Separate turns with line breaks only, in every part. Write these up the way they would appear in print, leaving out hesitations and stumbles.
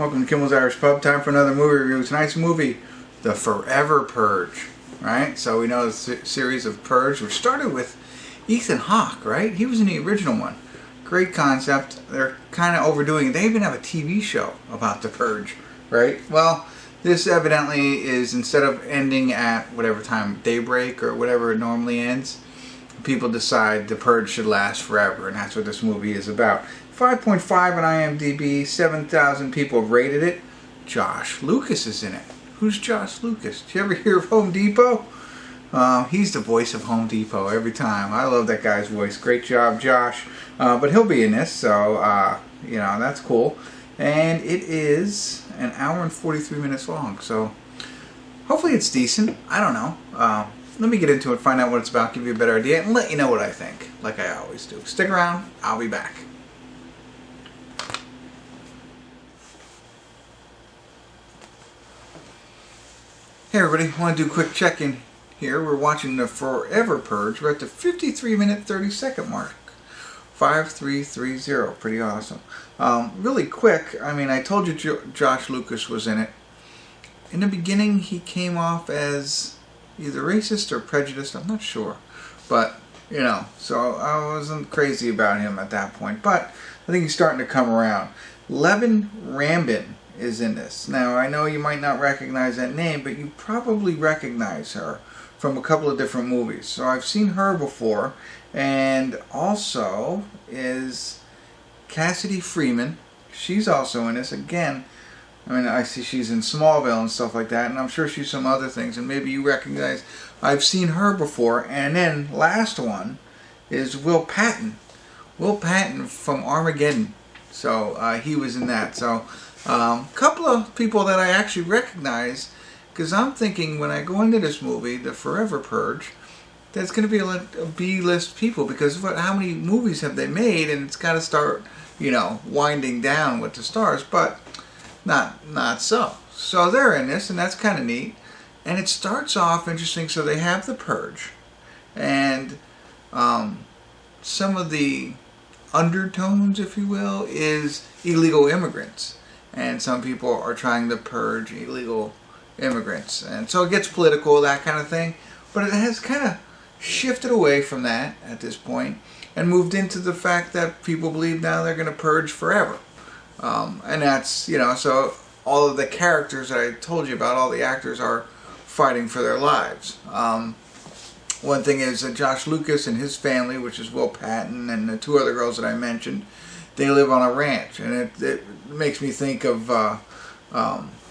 Welcome to Kimmel's Irish Pub. Time for another movie review. Tonight's movie, The Forever Purge. Right? So we know the series of Purge, which started with Ethan Hawke, right? He was in the original one. Great concept. They're kind of overdoing it. They even have a TV show about The Purge, right? Well, this evidently is, instead of ending at whatever time, daybreak or whatever it normally ends, people decide The Purge should last forever, and that's what this movie is about. 5.5 on IMDb, 7,000 people have rated it. Josh Lucas is in it. Who's Josh Lucas? Did you ever hear of Home Depot? He's the voice of Home Depot every time. I love that guy's voice. Great job, Josh. But he'll be in this, so, you know, that's cool. And it is an hour and 43 minutes long, so hopefully it's decent. I don't know. Let me get into it, find out what it's about, give you a better idea, and let you know what I think, like I always do. Stick around. I'll be back. Hey everybody, I want to do a quick check-in here. We're watching The Forever Purge. We're at the 53-minute, 30-second mark. 5330. Pretty awesome. Really quick, I mean, I told you Josh Lucas was in it. In the beginning, he came off as either racist or prejudiced. I'm not sure. But, you know, so I wasn't crazy about him at that point. But I think he's starting to come around. Leven Rambin is in this. Now, I know you might not recognize that name, but you probably recognize her from a couple of different movies. So I've seen her before, and also is Cassidy Freeman. She's also in this. Again, I mean, I see she's in Smallville and stuff like that, and I'm sure she's some other things, and maybe you recognize. I've seen her before. And then last one is Will Patton. Will Patton from Armageddon. So he was in that. So a couple of people that I actually recognize, because I'm thinking when I go into this movie, The Forever Purge, there's going to be a B-list people, because how many movies have they made, and it's got to start, you know, winding down with the stars, but not so. So they're in this, and that's kind of neat. And it starts off interesting. So they have the Purge, and some of the undertones, if you will, is illegal immigrants. And some people are trying to purge illegal immigrants. And so it gets political, that kind of thing. But it has kind of shifted away from that at this point and moved into the fact that people believe now they're going to purge forever. And that's, you know, so all of the characters that I told you about, all the actors are fighting for their lives. One thing is that Josh Lucas and his family, which is Will Patton and the two other girls that I mentioned, they live on a ranch, and it makes me think of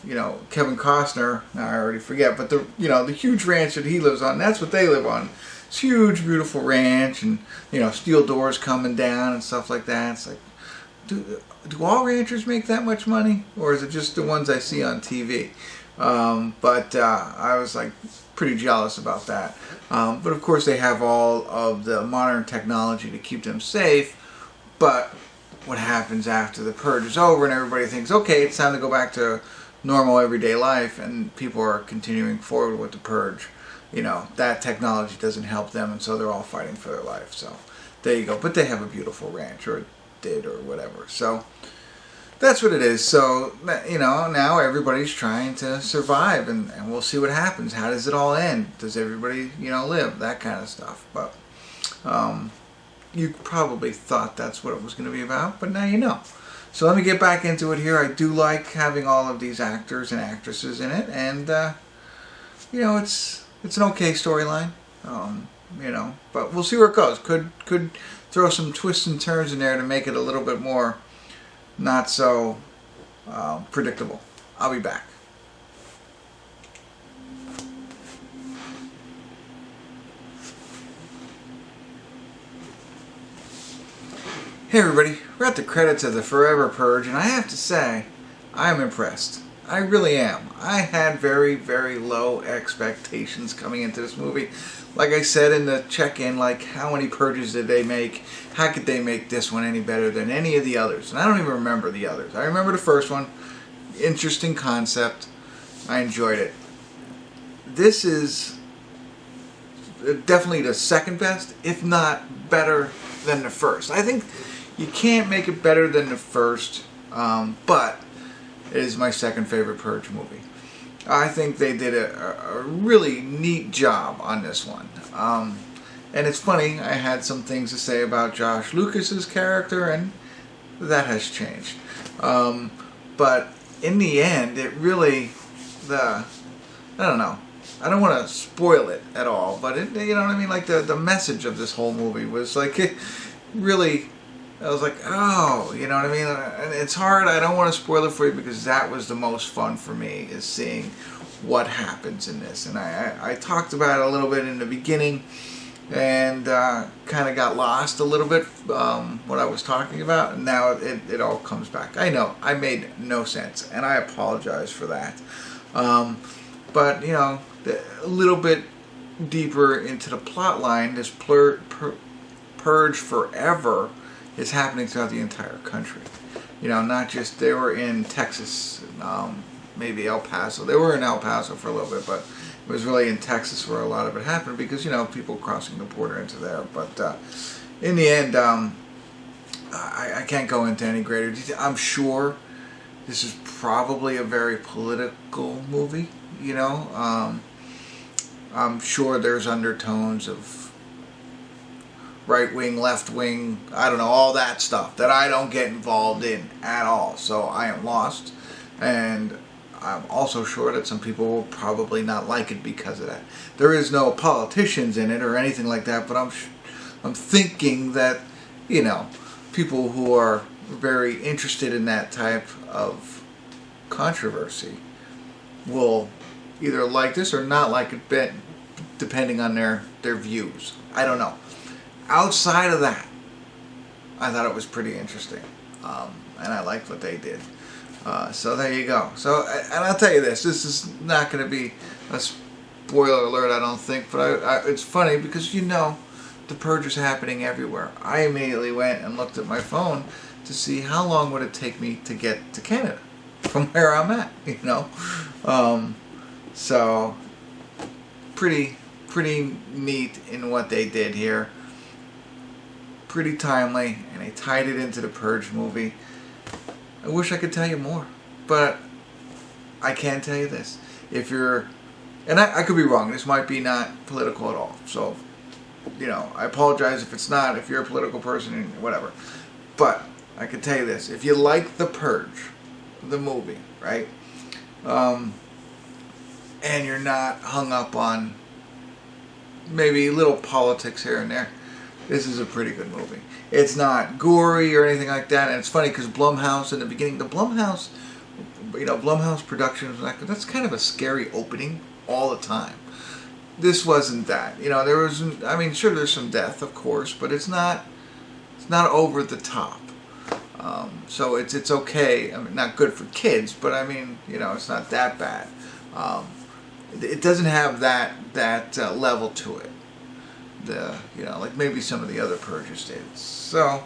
you know, Kevin Costner. Now I already forget, but the huge ranch that he lives on, that's what they live on. It's a huge, beautiful ranch, and you know, steel doors coming down and stuff like that. It's like, do all ranchers make that much money, or is it just the ones I see on TV? But I was like pretty jealous about that. But of course they have all of the modern technology to keep them safe. But what happens after the purge is over and everybody thinks, okay, it's time to go back to normal everyday life, and people are continuing forward with the purge. You know, that technology doesn't help them, and so they're all fighting for their life. So there you go. But they have a beautiful ranch, or did, or whatever. So that's what it is. So, you know, now everybody's trying to survive, and we'll see what happens. How does it all end? Does everybody, you know, live? That kind of stuff. But you probably thought that's what it was going to be about, but now you know. So let me get back into it here. I do like having all of these actors and actresses in it, and you know, it's an okay storyline. You know, but we'll see where it goes. Could throw some twists and turns in there to make it a little bit more not so predictable. I'll be back. Hey everybody, we're at the credits of The Forever Purge, and I have to say, I'm impressed. I really am. I had very, very low expectations coming into this movie. Like I said in the check-in, like, how many purges did they make? How could they make this one any better than any of the others? And I don't even remember the others. I remember the first one. Interesting concept. I enjoyed it. This is definitely the second best, if not better than the first. I think you can't make it better than the first, but is my second favorite Purge movie. I think they did a really neat job on this one. And it's funny, I had some things to say about Josh Lucas's character, and that has changed. But in the end, it really, I don't know. I don't want to spoil it at all, but it, you know what I mean? Like the message of this whole movie was like, it really, I was like, oh, you know what I mean? And it's hard, I don't want to spoil it for you because that was the most fun for me, is seeing what happens in this. And I talked about it a little bit in the beginning, and kind of got lost a little bit what I was talking about, and now it all comes back. I know, I made no sense, and I apologize for that. But, you know, a little bit deeper into the plot line, this Purge Forever is happening throughout the entire country. You know, not just, they were in Texas, maybe El Paso. They were in El Paso for a little bit, but it was really in Texas where a lot of it happened because, you know, people crossing the border into there. But in the end, I can't go into any greater detail. I'm sure this is probably a very political movie, you know. I'm sure there's undertones of right-wing, left-wing, I don't know, all that stuff that I don't get involved in at all. So I am lost, and I'm also sure that some people will probably not like it because of that. There is no politicians in it or anything like that, but I'm thinking that, you know, people who are very interested in that type of controversy will either like this or not like it, depending on their views. I don't know. Outside of that, I thought it was pretty interesting, and I liked what they did. So there you go. So, and I'll tell you this is not going to be a spoiler alert, I don't think, but it's funny because, you know, the Purge is happening everywhere. I immediately went and looked at my phone to see how long would it take me to get to Canada from where I'm at, you know. So pretty neat in what they did here. Pretty timely, and they tied it into the Purge movie. I wish I could tell you more, but I can tell you this. If you're, and I could be wrong, this might be not political at all, so, you know, I apologize if it's not, if you're a political person, whatever. But I can tell you this, if you like The Purge, the movie, right, and you're not hung up on maybe little politics here and there, this is a pretty good movie. It's not gory or anything like that, and it's funny because Blumhouse in the beginning, the Blumhouse, you know, Blumhouse Productions, that's kind of a scary opening all the time. This wasn't that. You know, there was, I mean, sure, there's some death, of course, but it's not over the top. So it's okay. I mean, not good for kids, but I mean, you know, it's not that bad. It doesn't have that level to it. You know, like maybe some of the other Purges did. So,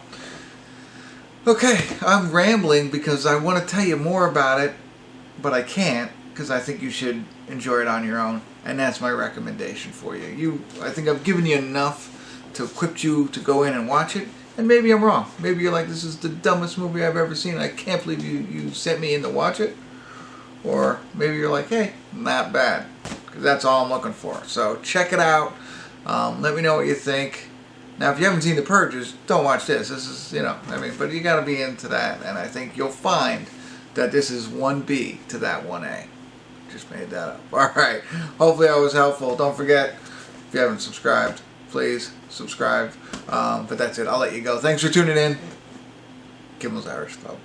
okay, I'm rambling because I want to tell you more about it, but I can't because I think you should enjoy it on your own, and that's my recommendation for you. I think I've given you enough to equip you to go in and watch it, and maybe I'm wrong. Maybe you're like, this is the dumbest movie I've ever seen. I can't believe you sent me in to watch it. Or maybe you're like, hey, not bad, because that's all I'm looking for. So check it out. Let me know what you think. Now, if you haven't seen The Purges, don't watch this. This is, you know, I mean, but you got to be into that. And I think you'll find that this is 1B to that 1A. Just made that up. All right. Hopefully I was helpful. Don't forget, if you haven't subscribed, please subscribe. But that's it. I'll let you go. Thanks for tuning in. Kimmel's Irish Pub.